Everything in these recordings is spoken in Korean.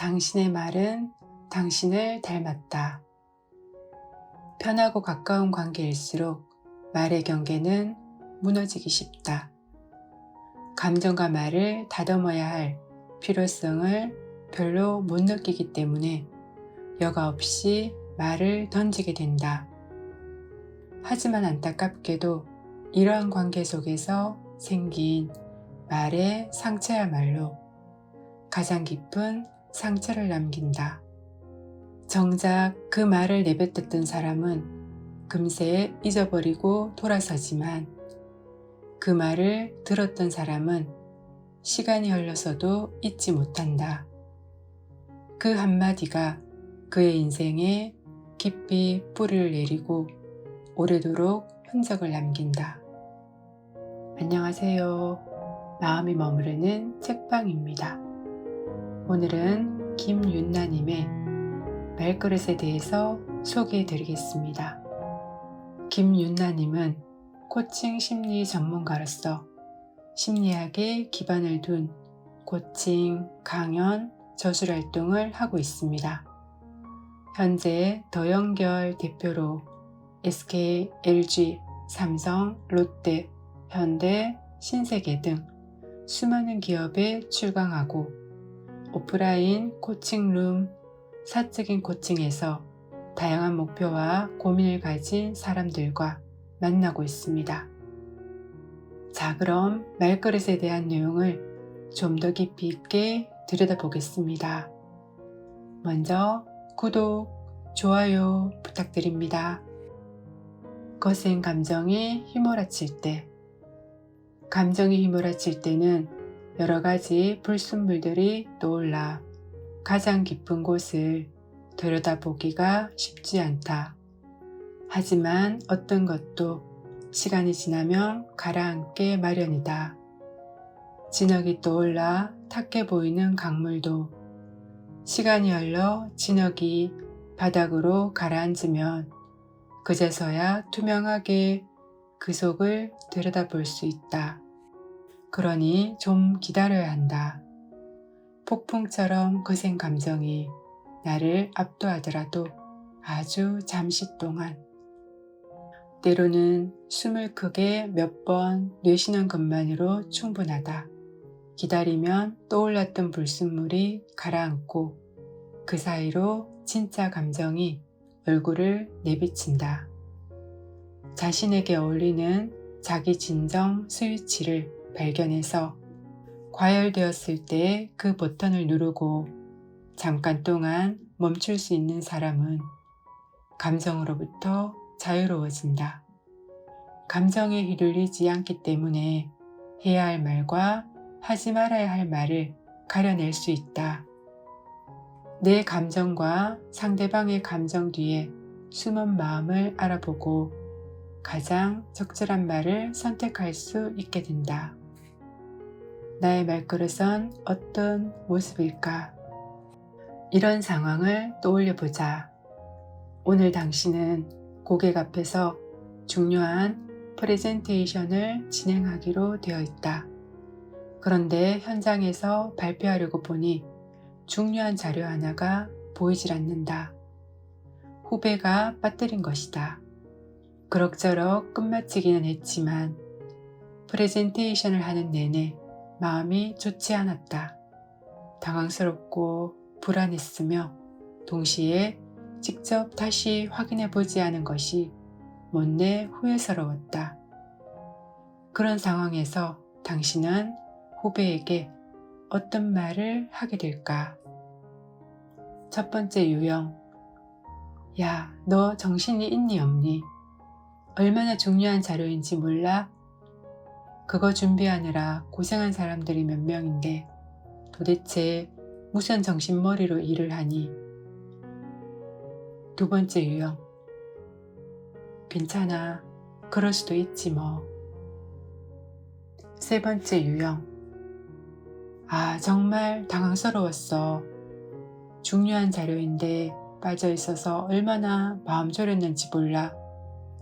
당신의 말은 당신을 닮았다. 편하고 가까운 관계일수록 말의 경계는 무너지기 쉽다. 감정과 말을 다듬어야 할 필요성을 별로 못 느끼기 때문에 여과 없이 말을 던지게 된다. 하지만 안타깝게도 이러한 관계 속에서 생긴 말의 상처야말로 가장 깊은 상처를 남긴다. 정작 그 말을 내뱉었던 사람은 금세 잊어버리고 돌아서지만 그 말을 들었던 사람은 시간이 흘러서도 잊지 못한다. 그 한마디가 그의 인생에 깊이 뿌리를 내리고 오래도록 흔적을 남긴다. 안녕하세요. 마음이 머무르는 책방입니다. 오늘은 김윤나님의 말그릇에 대해서 소개해 드리겠습니다. 김윤나님은 코칭 심리 전문가로서 심리학에 기반을 둔 코칭, 강연, 저술 활동을 하고 있습니다. 현재 더연결 대표로 SK, LG, 삼성, 롯데, 현대, 신세계 등 수많은 기업에 출강하고 오프라인 코칭룸, 사적인 코칭에서 다양한 목표와 고민을 가진 사람들과 만나고 있습니다. 자, 그럼 말그릇에 대한 내용을 좀 더 깊이 있게 들여다보겠습니다. 먼저 구독, 좋아요 부탁드립니다. 거센 감정이 휘몰아칠 때, 감정이 휘몰아칠 때는 여러 가지 불순물들이 떠올라 가장 깊은 곳을 들여다보기가 쉽지 않다. 하지만 어떤 것도 시간이 지나면 가라앉게 마련이다. 진흙이 떠올라 탁해 보이는 강물도 시간이 흘러 진흙이 바닥으로 가라앉으면 그제서야 투명하게 그 속을 들여다볼 수 있다. 그러니 좀 기다려야 한다. 폭풍처럼 거센 감정이 나를 압도하더라도 아주 잠시 동안, 때로는 숨을 크게 몇 번 내쉬는 것만으로 충분하다. 기다리면 떠올랐던 불순물이 가라앉고 그 사이로 진짜 감정이 얼굴을 내비친다. 자신에게 어울리는 자기 진정 스위치를 발견해서 과열되었을 때 그 버튼을 누르고 잠깐 동안 멈출 수 있는 사람은 감정으로부터 자유로워진다. 감정에 휘둘리지 않기 때문에 해야 할 말과 하지 말아야 할 말을 가려낼 수 있다. 내 감정과 상대방의 감정 뒤에 숨은 마음을 알아보고 가장 적절한 말을 선택할 수 있게 된다. 나의 말그릇은 어떤 모습일까? 이런 상황을 떠올려 보자. 오늘 당신은 고객 앞에서 중요한 프레젠테이션을 진행하기로 되어 있다. 그런데 현장에서 발표하려고 보니 중요한 자료 하나가 보이질 않는다. 후배가 빠뜨린 것이다. 그럭저럭 끝마치기는 했지만 프레젠테이션을 하는 내내 마음이 좋지 않았다. 당황스럽고 불안했으며 동시에 직접 다시 확인해 보지 않은 것이 못내 후회스러웠다. 그런 상황에서 당신은 후배에게 어떤 말을 하게 될까? 첫 번째 유형. 야, 너 정신이 있니 없니? 얼마나 중요한 자료인지 몰라? 그거 준비하느라 고생한 사람들이 몇 명인데 도대체 무슨 정신머리로 일을 하니? 두 번째 유형. 괜찮아. 그럴 수도 있지 뭐. 세 번째 유형. 아, 정말 당황스러웠어. 중요한 자료인데 빠져 있어서 얼마나 마음 졸였는지 몰라.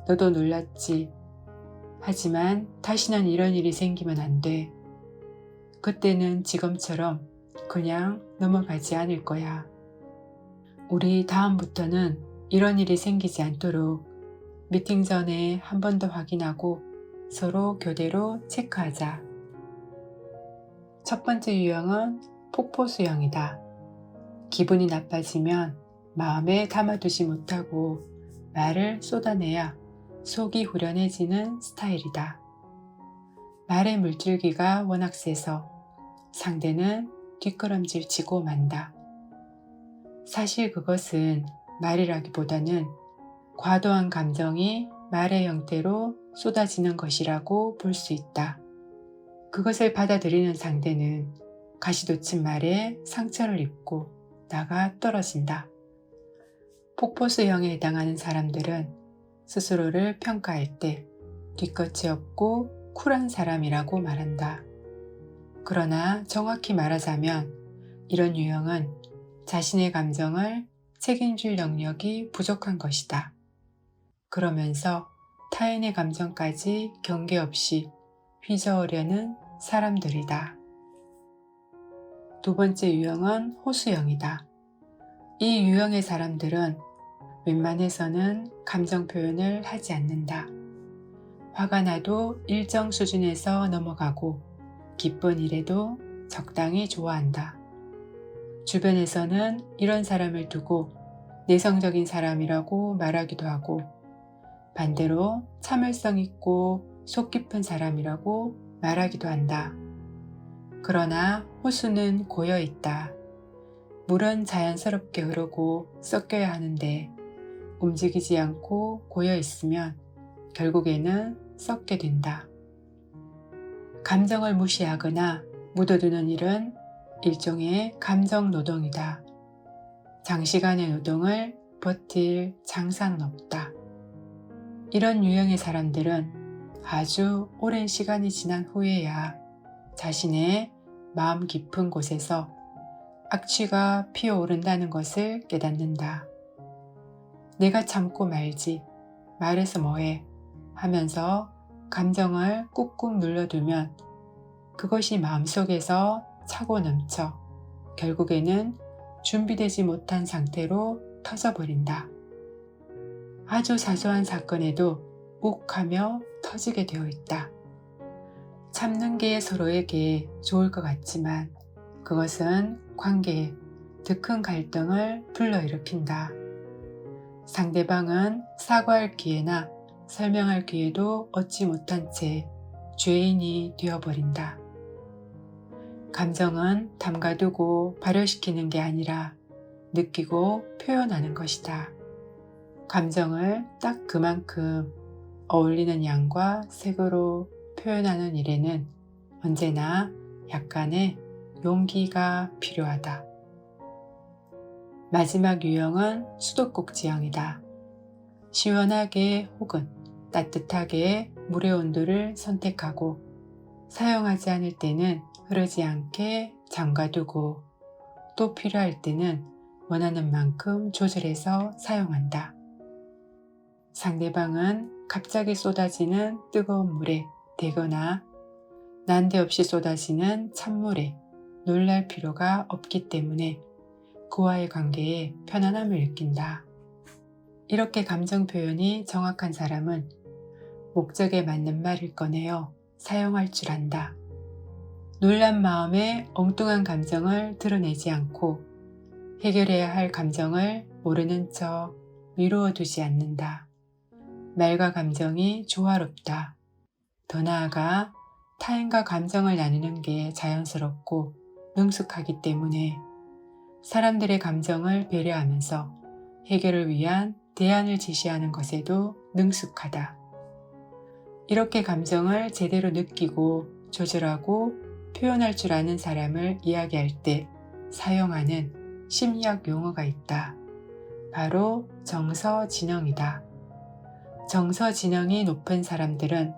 너도 놀랐지. 하지만 다시는 이런 일이 생기면 안 돼. 그때는 지금처럼 그냥 넘어가지 않을 거야. 우리 다음부터는 이런 일이 생기지 않도록 미팅 전에 한 번 더 확인하고 서로 교대로 체크하자. 첫 번째 유형은 폭포 수영이다. 기분이 나빠지면 마음에 담아두지 못하고 말을 쏟아내야 속이 후련해지는 스타일이다. 말의 물줄기가 워낙 세서 상대는 뒷걸음질 치고 만다. 사실 그것은 말이라기보다는 과도한 감정이 말의 형태로 쏟아지는 것이라고 볼 수 있다. 그것을 받아들이는 상대는 가시돋친 말에 상처를 입고 나가 떨어진다. 폭포수형에 해당하는 사람들은 스스로를 평가할 때 뒤끝이 없고 쿨한 사람이라고 말한다. 그러나 정확히 말하자면 이런 유형은 자신의 감정을 책임질 능력이 부족한 것이다. 그러면서 타인의 감정까지 경계 없이 휘저으려는 사람들이다. 두 번째 유형은 호수형이다. 이 유형의 사람들은 웬만해서는 감정 표현을 하지 않는다. 화가 나도 일정 수준에서 넘어가고 기쁜 일에도 적당히 좋아한다. 주변에서는 이런 사람을 두고 내성적인 사람이라고 말하기도 하고 반대로 참을성 있고 속 깊은 사람이라고 말하기도 한다. 그러나 호수는 고여 있다. 물은 자연스럽게 흐르고 섞여야 하는데 움직이지 않고 고여 있으면 결국에는 썩게 된다. 감정을 무시하거나 묻어두는 일은 일종의 감정 노동이다. 장시간의 노동을 버틸 장사는 없다. 이런 유형의 사람들은 아주 오랜 시간이 지난 후에야 자신의 마음 깊은 곳에서 악취가 피어오른다는 것을 깨닫는다. 내가 참고 말지, 말해서 뭐해 하면서 감정을 꾹꾹 눌러두면 그것이 마음속에서 차고 넘쳐 결국에는 준비되지 못한 상태로 터져버린다. 아주 사소한 사건에도 욱하며 터지게 되어 있다. 참는 게 서로에게 좋을 것 같지만 그것은 관계에 더 큰 갈등을 불러일으킨다. 상대방은 사과할 기회나 설명할 기회도 얻지 못한 채 죄인이 되어버린다. 감정은 담가두고 발효시키는 게 아니라 느끼고 표현하는 것이다. 감정을 딱 그만큼 어울리는 양과 색으로 표현하는 일에는 언제나 약간의 용기가 필요하다. 마지막 유형은 수도꼭지형이다. 시원하게 혹은 따뜻하게 물의 온도를 선택하고 사용하지 않을 때는 흐르지 않게 잠가두고 또 필요할 때는 원하는 만큼 조절해서 사용한다. 상대방은 갑자기 쏟아지는 뜨거운 물에 대거나 난데없이 쏟아지는 찬물에 놀랄 필요가 없기 때문에 그와의 관계에 편안함을 느낀다. 이렇게 감정 표현이 정확한 사람은 목적에 맞는 말을 꺼내어 사용할 줄 안다. 놀란 마음에 엉뚱한 감정을 드러내지 않고 해결해야 할 감정을 모르는 척 미루어 두지 않는다. 말과 감정이 조화롭다. 더 나아가 타인과 감정을 나누는 게 자연스럽고 능숙하기 때문에 사람들의 감정을 배려하면서 해결을 위한 대안을 제시하는 것에도 능숙하다. 이렇게 감정을 제대로 느끼고 조절하고 표현할 줄 아는 사람을 이야기할 때 사용하는 심리학 용어가 있다. 바로 정서지능이다. 정서지능이 높은 사람들은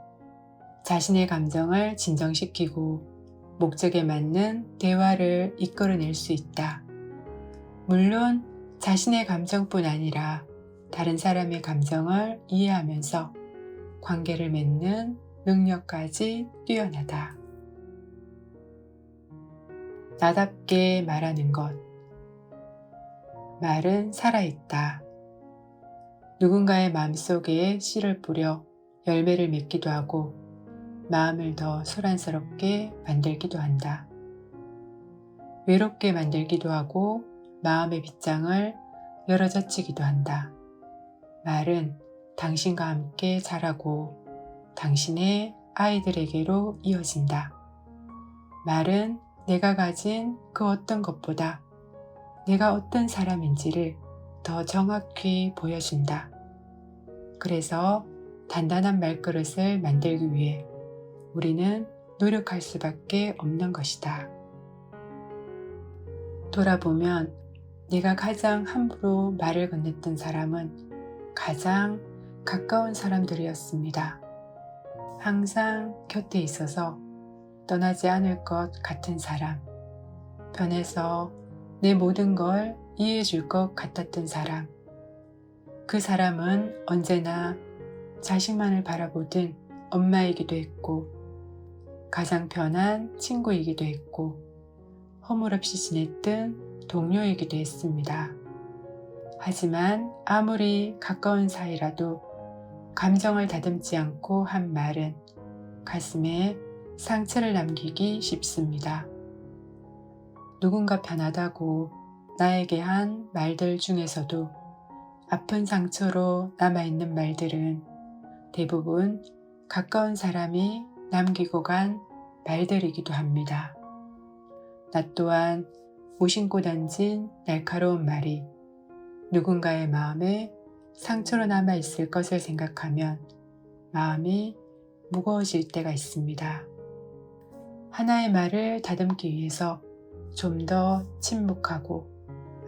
자신의 감정을 진정시키고 목적에 맞는 대화를 이끌어낼 수 있다. 물론 자신의 감정뿐 아니라 다른 사람의 감정을 이해하면서 관계를 맺는 능력까지 뛰어나다. 나답게 말하는 것. 말은 살아있다. 누군가의 마음속에 씨를 뿌려 열매를 맺기도 하고 마음을 더 소란스럽게 만들기도 한다. 외롭게 만들기도 하고 마음의 빗장을 열어젖히기도 한다. 말은 당신과 함께 자라고 당신의 아이들에게로 이어진다. 말은 내가 가진 그 어떤 것보다 내가 어떤 사람인지를 더 정확히 보여준다. 그래서 단단한 말그릇을 만들기 위해 우리는 노력할 수밖에 없는 것이다. 돌아보면 내가 가장 함부로 말을 건넸던 사람은 가장 가까운 사람들이었습니다. 항상 곁에 있어서 떠나지 않을 것 같은 사람, 편해서 내 모든 걸 이해해 줄 것 같았던 사람, 그 사람은 언제나 자식만을 바라보던 엄마이기도 했고 가장 편한 친구이기도 했고 허물없이 지냈던 동료이기도 했습니다. 하지만 아무리 가까운 사이라도 감정을 다듬지 않고 한 말은 가슴에 상처를 남기기 쉽습니다. 누군가 편하다고 나에게 한 말들 중에서도 아픈 상처로 남아있는 말들은 대부분 가까운 사람이 남기고 간 말들이기도 합니다. 나 또한 무심코 던진 날카로운 말이 누군가의 마음에 상처로 남아있을 것을 생각하면 마음이 무거워질 때가 있습니다. 하나의 말을 다듬기 위해서 좀 더 침묵하고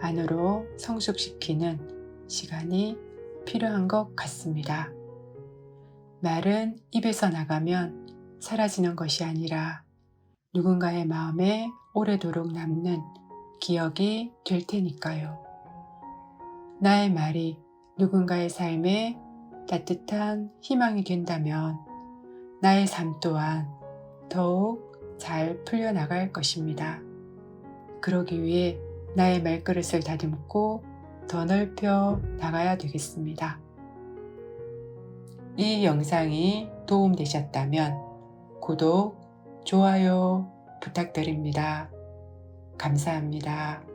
안으로 성숙시키는 시간이 필요한 것 같습니다. 말은 입에서 나가면 사라지는 것이 아니라 누군가의 마음에 오래도록 남는 기억이 될 테니까요. 나의 말이 누군가의 삶에 따뜻한 희망이 된다면 나의 삶 또한 더욱 잘 풀려나갈 것입니다. 그러기 위해 나의 말그릇을 다듬고 더 넓혀 나가야 되겠습니다. 이 영상이 도움되셨다면 구독, 좋아요 부탁드립니다. 감사합니다.